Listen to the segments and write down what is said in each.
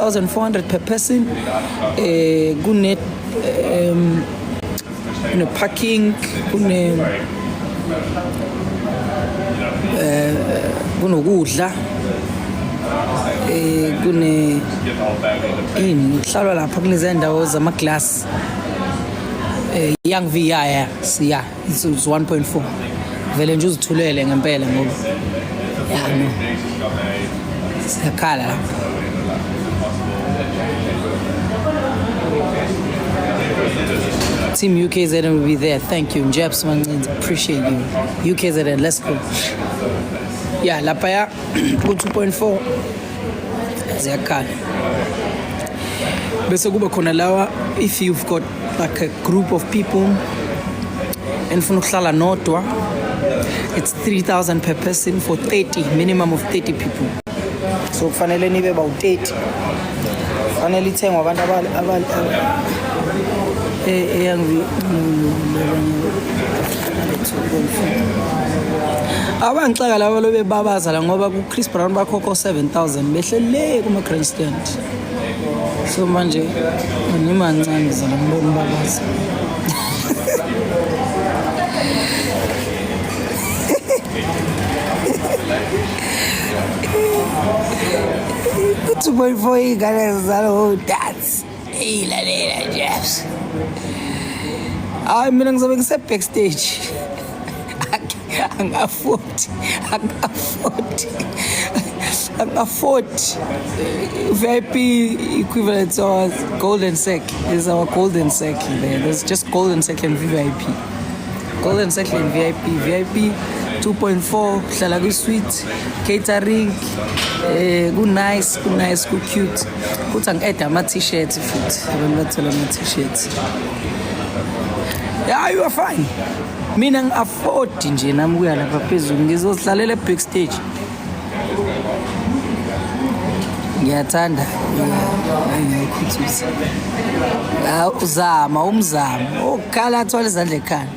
3,400 per person. Kune parking, kunokudla, kune kuhlalwa lapha kulezi ndawo zamaglass. Young V yeah it's 1.4 vele nje uzithulele ngempela ngoba no siyakhala lapha. Team UKZN will be there. Thank you. Jeps Manzini, appreciate you. UKZN, let's go. Yeah, lapaya 2.4 ziyakhala. Bese kuba khona lawa if you've got like a group of people enfuna ukuhlala nodwa, it's 3,000 per person for 30, minimum of 30 people. So kufanele nibe about 30. Fanele ithengwe abantu abangixaka laba lobe babaza la ngoba ku Chris Brown bakhokho 7,000 behlele kuma grandstand. So manje nimancane zala mbona babaza. Good boy for you guys all that's ilalela Jeffs. Mina ngizobe ngise backstage. Angafort VIP equivalent to golden sec is our golden sec there. There's just golden sec and VIP. Golden sec and VIP 2.4 hlala ku suite catering ku nice ku cute kuthi angi-add ama t-shirt futhi abantu bathola ama t-shirt. Yeah, you are fine. Mina ngi-afford nje nami kuya lapha phezulu ngizohlalela backstage. Ngiyathanda uzama umzamo okhala athwala izandla ekhanda.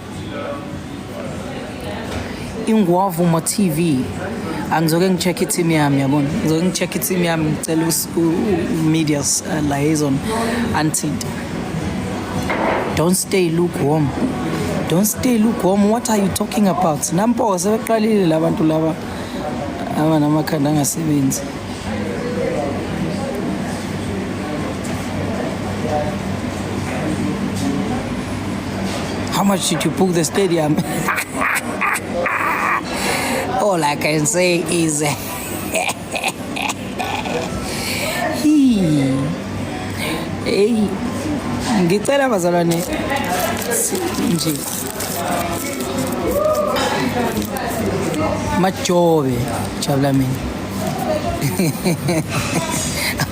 Ingwavuma TV angizoke ngicheck i-team yami yabona ngizoke ngicheck i-team yami ngicela media liaison untinted. Don't stay lukewarm. What are you talking about? Nampo sebeqalile labantu laba abanamakhanda angasebenzi. How much did you book the stadium? All I can say is hey ngicela bazalwane nje majobe jabula mina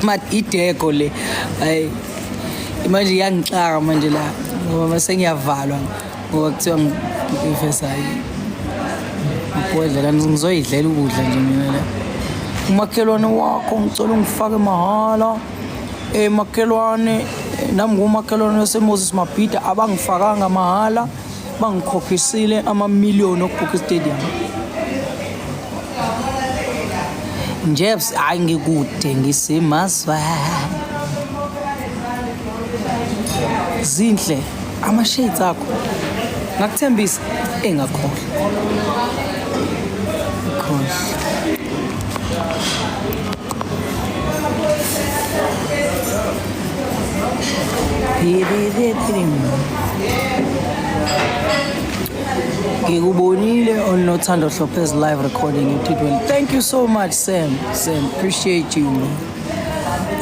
ama ideko le hayi manje yangixaka manje la ngoba mase ngiyavalwa ngoba kuthiwa ngifesa ukudla ngizoyidlela ukudla nje mina la umakhelwane wakho ngicela ungifake mahala emakhelwane nami ngumakhelwane waseMoses Mabhida abangifakanga mahala bangikhokhisile ama-million okubhuka stadium. Njebs angikude ngisemazwa zinhle ama-shades akho ngakuthembisa engakhohlwa ngikubonile on Nothando Hlophe's live recording. You did well. Thank you so much Sam, appreciate you.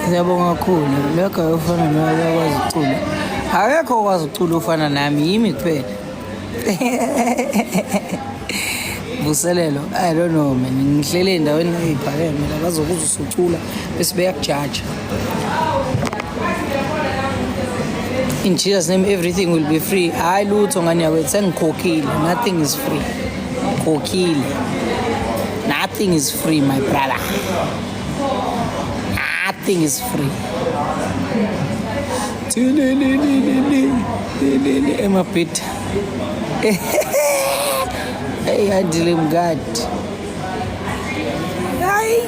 Ngiyabonga kakhulu lokho ufana nawe akwazi ukucula. Akekho okwazi ukucula ufana nami yimi kuphela. Vuselelo I don't know man ngihlele endaweni eziphakeme la bazokuza usucula bese beyakujaja. In Jesus' name, everything will be free. I lutho ngani yakwethu sengikhokhile. Nothing is free. Khokhile. Nothing is free, my brother. Nothing is free. Emma Pitt. Hey, Angela Mgad. Ay,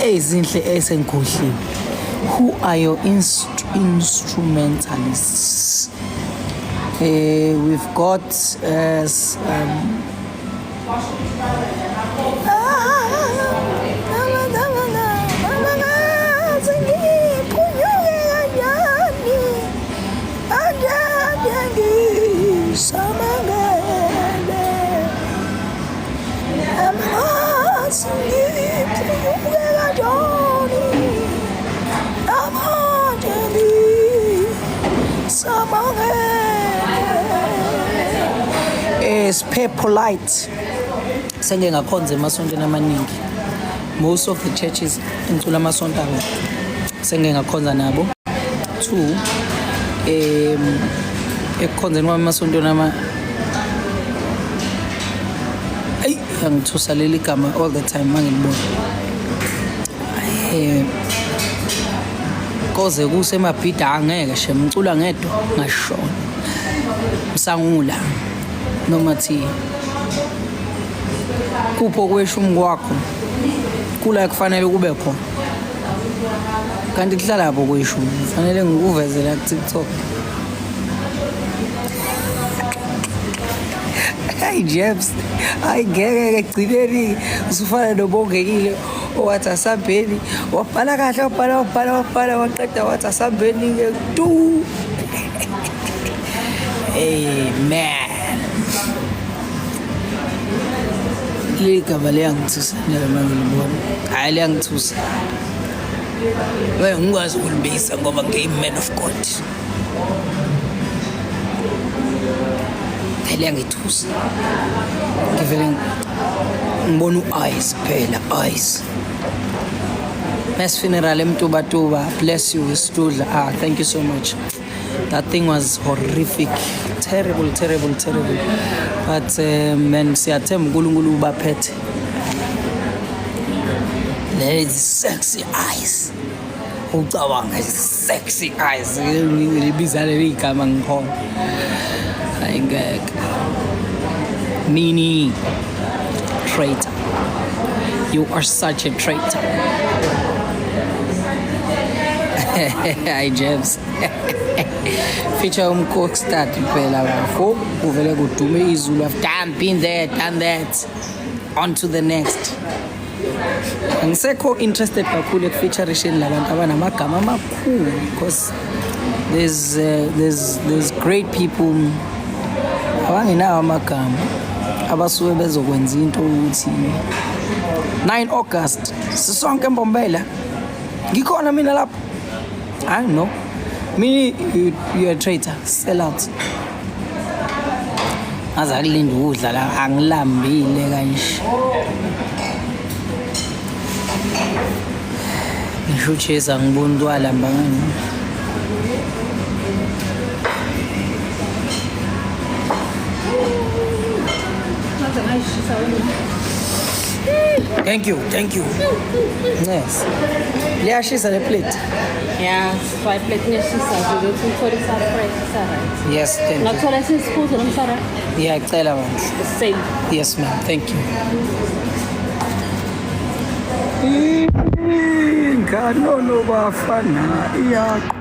ezinhle esengikhohliwe. Who are your instrumentalists? We've got Spare Polite sengeke ngakhonza emasontweni amaningi. Most of the churches ngicula amasonto abo sengeke ngakhonza nabo. 2 ekukhonzeni kwami emasontweni angithusa leli gama all the time mangilibona. Koze kusemabhida angeke shem ngicula ngedwa ngashona. Msangula noma thi kupho kweshumi kwakho kula kufanele kube khona kanti kuhlala lapho kweshumi kufanele ngikuvezela ku TikTok. Hey James, ayingeke egcineni usufana nobongekile owathi asambeni wabhala kahle wabhala waqeda wathi asambeni ke tu. Amen. Ligama liyangithusa nalomangilibona. Hayi liyangithusa. Ngikwazi ukulibisa ngoba ngiyi-man of God. Liyangithusa. Ngivele ngibona u-eyes phela, eyes. Mass funeral eMtubatuba. Bless you, Studla. Thank you so much. That thing was horrific. Terrible. But man, siyathemba uNkulunkulu ubaphethe. There's sexy eyes. Ucabanga sexy eyes. Libiza leli gama ngikhona. Ayingeke. Nini, traitor. You are such a traitor. Hi James. Feature umkokstad phela bafo uvele kudume izulu. I've been there, done that. On to the next. Ngisekho interested kakhulu ekufeaturation labantu abanamagama amakhulu because there's great people abangenawo amagama abasuke bezokwenza into ukuthi 9 August sisonke eMbombela ngikhona mina lapho. I don't know. Me, you're a traitor. Sell out. Azakulinda ukudla la angilambile kanje. Ngisho cheza ngibona utwalamba ngani. Thank you. Yes. Liyashisa le plate. Yeah, 5 plate ngiyashisa nje 240 price right. Yes, thank you. Nakuthola sisiphuzo nomsara. Yeah, ngicela bandla. The same. Yes, ma'am. Thank you. Nganono bafana iyaqo.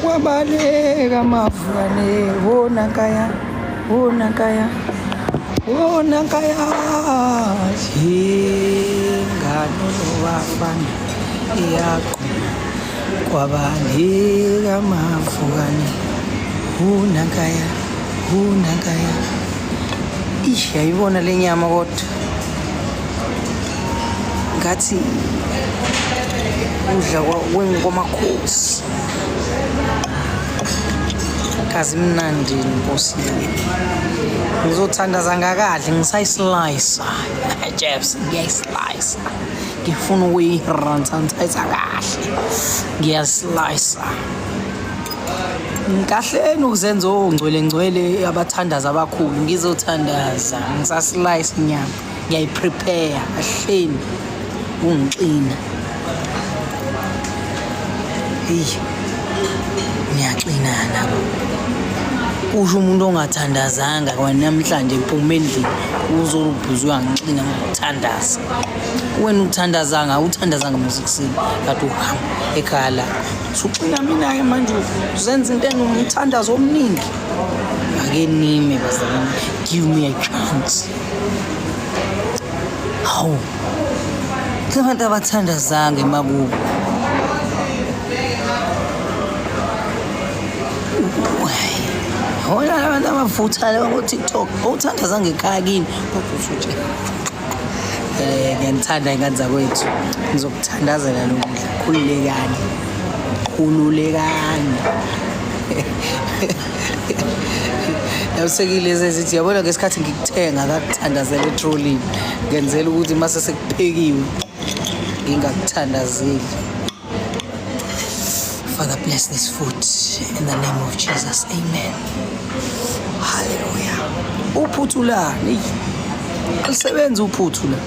Kwabaleka mavane wona kaya. Nganono bafana iyaqo. Kwabaleka mavane wona kaya. Isha ibona lenyama kodwa. Ngathi udla kwenkomakhosi kazi mnandi Nkosi ngizothandaza ngakahle ngisayislice Jeffs ngiyayislice ngifuna ukuyirantsantsa kahle ngiyaslice ngahleni ukuzenza ongcwele abathandaza abakhulu ngizothandaza ngisaslice inyama ngiyayiprepare ahleni ungixina niyaxinana bo. Usho umuntu ongathandazanga kwanamhlanje ephuma endlini uzobhuzwa ngixina ngokuthandaza. Wena uthandazanga musekusini kade uhamba ekhaya la. Suxina mina ke manje uzenza into enomthandazo omningi. Ake nime bazalwane, give me a chance. Hawu. Abantu abathandazanga emakubo. Hola abantu abavuthale bako TikTok. Awuthandazanga ekhaya kini kodwa usuthe. Ngiyathanda ingane zakwethu. Ngizokuthandazela lokudla. Khululekani. Khululekani. Yabusekile sezithi yabona ngesikhathi ngikuthenga akakuthandazela etrolling. Ngenzela ukuthi mase sekuphekiwe ngingakuthandazeli. Father, bless this food in the name of Jesus. Amen. Hallelujah. Uphuthu la, usebenza uphuthu la.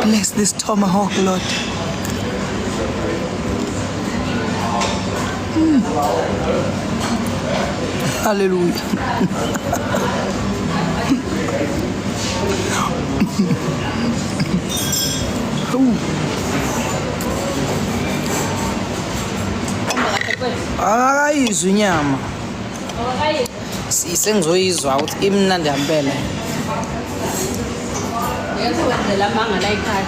Bless this tomahawk, Lord. Hallelujah. Akayizwa inyama. Sengizoyizwa ukuthi imnandi yampela. Yakwenzela manga la ekhaya.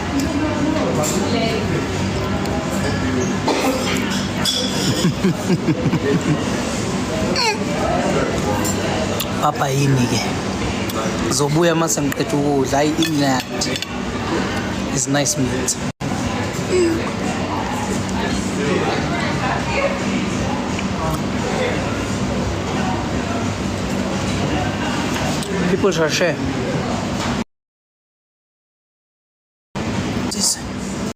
Papa yini ke? Zobuya mase ngiqeda ukudla ayi imnandi. It's nice meat. People shall share.